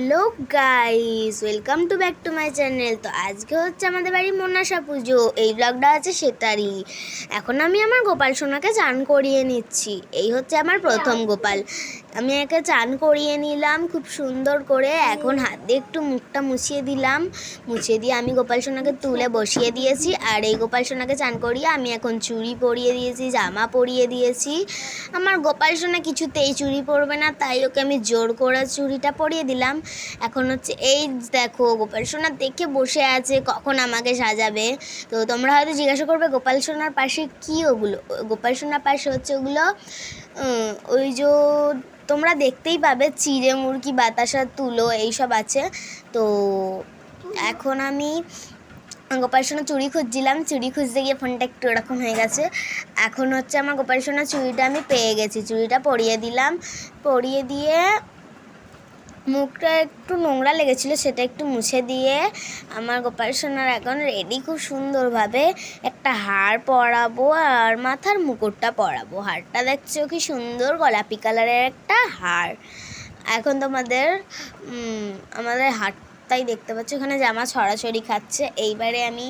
Hello guys, welcome to back to my channel. তো আজকে হচ্ছে আমাদের বাড়ি মনসা পুজো। এই ব্লগটা আছে সেটারই। এখন আমি আমার গোপাল সোনাকে চান করিয়ে নিচ্ছি। এই হচ্ছে আমার প্রথম গোপাল। আমি একে চান করিয়ে নিলাম খুব সুন্দর করে। এখন হাত দিয়ে একটু মুখটা মুছিয়ে দিলাম। মুছিয়ে দিয়ে আমি গোপাল সোনাকে তুলে বসিয়ে দিয়েছি। আর এই গোপাল সোনাকে চান করিয়ে আমি এখন চুড়ি পরিয়ে দিয়েছি, জামা পরিয়ে দিয়েছি। আমার গোপাল সোনা কিছুতেই চুড়ি পরবে না, তাই ওকে আমি জোর করে চুড়িটা পরিয়ে দিলাম। এখন হচ্ছে এই দেখো গোপাল সোনা দেখে বসে আছে কখন আমাকে সাজাবে। তো তোমরা হয়তো জিজ্ঞাসা করবে গোপাল সোনার পাশে কি ওগুলো। গোপাল সোনার পাশে হচ্ছে ওগুলো ওই যে তোমরা দেখতেই পাবে চিড়ে মুরগি, বাতাসার তুলো এইসব আছে। তো এখন আমি গোপাল সোনা চুড়ি খুঁজছিলাম, চুড়ি খুঁজতে গিয়ে ফোনটা একটু এরকম হয়ে গেছে। এখন হচ্ছে আমার গোপাল সোনা চুড়িটা আমি পেয়ে গেছি। চুড়িটা পরিয়ে দিলাম, পরিয়ে দিয়ে মুখটা একটু নোংরা লেগেছিলো সেটা একটু মুছে দিয়ে আমার গোপাল সোনার এখন রেডি খুব সুন্দরভাবে। একটা হার পরাবো আর মাথার মুকুটটা পরাবো। হারটা দেখছো কি সুন্দর গোলাপি কালারের একটা হার। এখন তোমাদের আমাদের হারটাই দেখতে পাচ্ছ, এখানে জামা ছড়াছড়ি খাচ্ছে। এইবারে আমি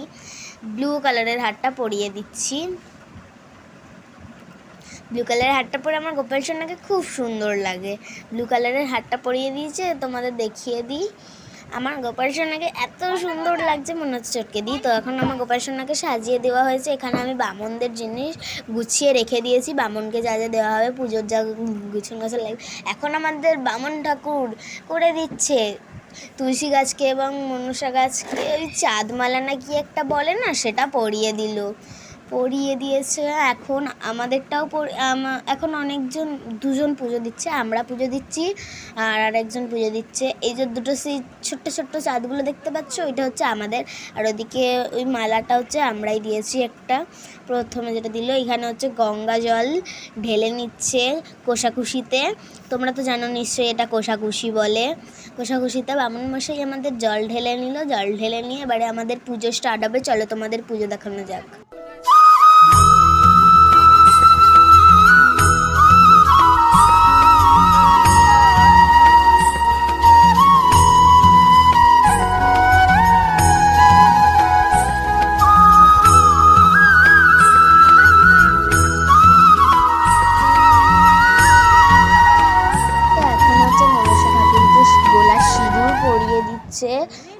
ব্লু কালারের হারটা পরিয়ে দিচ্ছি। ব্লু কালারের হারটা পরে আমার গোপাল সোনাকে খুব সুন্দর লাগে। ব্লু কালারের হারটা পরিয়ে দিয়েছে, তোমাদের দেখিয়ে দিই। আমার গোপাল সোনাকে এত সুন্দর লাগছে মনে হচ্ছে চটকে দিই। তো এখন আমার গোপাল সোনাকে সাজিয়ে দেওয়া হয়েছে। এখানে আমি বামনদের জিনিস গুছিয়ে রেখে দিয়েছি, বামনকে যা যা দেওয়া হবে, পুজোর যা গুছন গাছের লাগবে। এখন আমাদের বামন ঠাকুর করে দিচ্ছে তুলসী গাছকে এবং মনসা গাছকে ওই চাঁদমালা না কি একটা বলে না, সেটা পরিয়ে দিল, পরিয়ে দিয়েছে। এখন আমাদেরটাও এখন দুজন পুজো দিচ্ছে, আমরা পুজো দিচ্ছি আর আরেকজন পুজো দিচ্ছে। এই যে দুটো সেই ছোট্ট ছোট্ট চাঁদগুলো দেখতে পাচ্ছ, ওইটা হচ্ছে আমাদের। আর ওদিকে ওই মালাটা হচ্ছে আমরাই দিয়েছি একটা, প্রথমে যেটা দিল। এখানে হচ্ছে গঙ্গা জল ঢেলে নিচ্ছে কোষাকুষিতে। তোমরা তো জানো নিশ্চয়ই এটা কোষাকুষি বলে। কোষাকুষিতে বামন মশাই আমাদের জল ঢেলে নিল। জল ঢেলে নিয়ে এবারে আমাদের পুজো স্টার্ট হবে। চলো তোমাদের পুজো দেখানো যাক।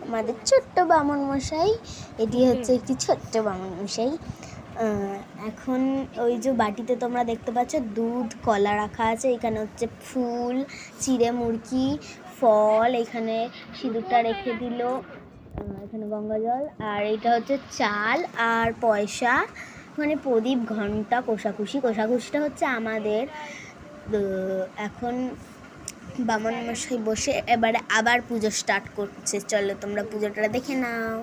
আমাদের ছোট্ট বামন মশাই, এটি হচ্ছে একটি ছোট্ট বামন মশাই। এখন ওই যে বাটিতে তোমরা দেখতে পাচ্ছ দুধ কলা রাখা আছে। এখানে হচ্ছে ফুল, চিড়ে মুরগি, ফল, এখানে সিঁদুরটা রেখে দিল, এখানে গঙ্গা জল, আর এটা হচ্ছে চাল আর পয়সা, ওখানে প্রদীপ, ঘন্টা, কোষাকুষিটা হচ্ছে আমাদের। এখন বামন মশাই বসে এবারে আবার পুজো স্টার্ট করছে। চলো তোমরা পুজোটা দেখে নাও।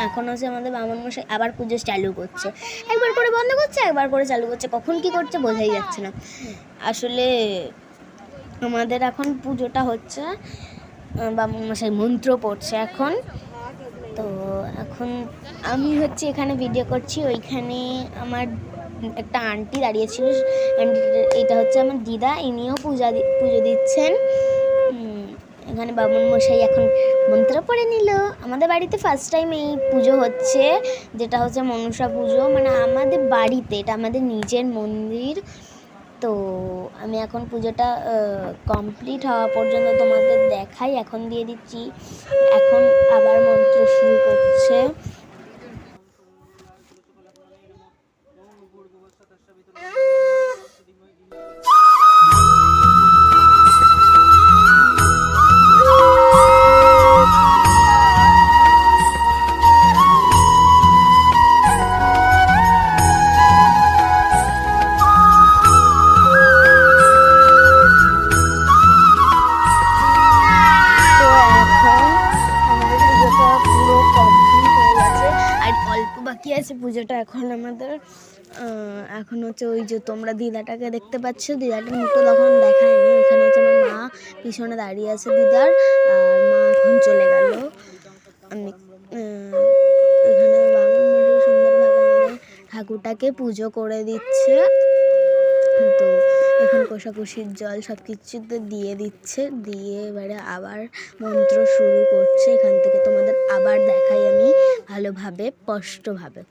এখন হচ্ছে আমাদের বামন মশাই আবার পুজো চালু করছে, একবার করে বন্ধ করছে, একবার করে চালু করছে, কখন কি করছে বোঝাই যাচ্ছে না। আসলে আমাদের এখন পুজোটা হচ্ছে, বামন মশাই মন্ত্র পড়ছে এখন। তো এখন আমি হচ্ছে এখানে ভিডিও করছি, ওইখানে আমার একটা আন্টি দাঁড়িয়েছিল। এটা হচ্ছে আমার দিদা, ইনিও পুজো দিচ্ছেন। এখানে বামন মশাই এখন মন্ত্র পড়ে নিল। আমাদের বাড়িতে ফার্স্ট টাইম এই পুজো হচ্ছে, যেটা হচ্ছে মনসা পুজো, মানে আমাদের বাড়িতে, এটা আমাদের নিজের মন্দির। তো আমি এখন পুজোটা কমপ্লিট হওয়া পর্যন্ত তোমাদের দেখাই। এখন দিয়ে দিচ্ছি, এখন আবার মন্ত্র শুরু করছে। বাকি আছে পুজোটা এখন আমাদের। এখন হচ্ছে ওই যে তোমরা দিদাটাকে দেখতে পাচ্ছ, দিদাটার মুখটা তখন দেখায়নি। এখানে হচ্ছে আমার মা পিছনে দাঁড়িয়ে আছে দিদার, আর মা এখন চলে গেল। আমি এখানে বামুন মশাই সুন্দরভাবে আমাদের ঠাকুরটাকে পুজো করে দিচ্ছে। তো এখন কোষাকুষির জল সব কিছুতে দিয়ে দিচ্ছে, দিয়ে এবারে আবার মন্ত্র শুরু করছে। এখান থেকে তোমাদের আবার দেখাই আমি ভালোভাবে স্পষ্টভাবে।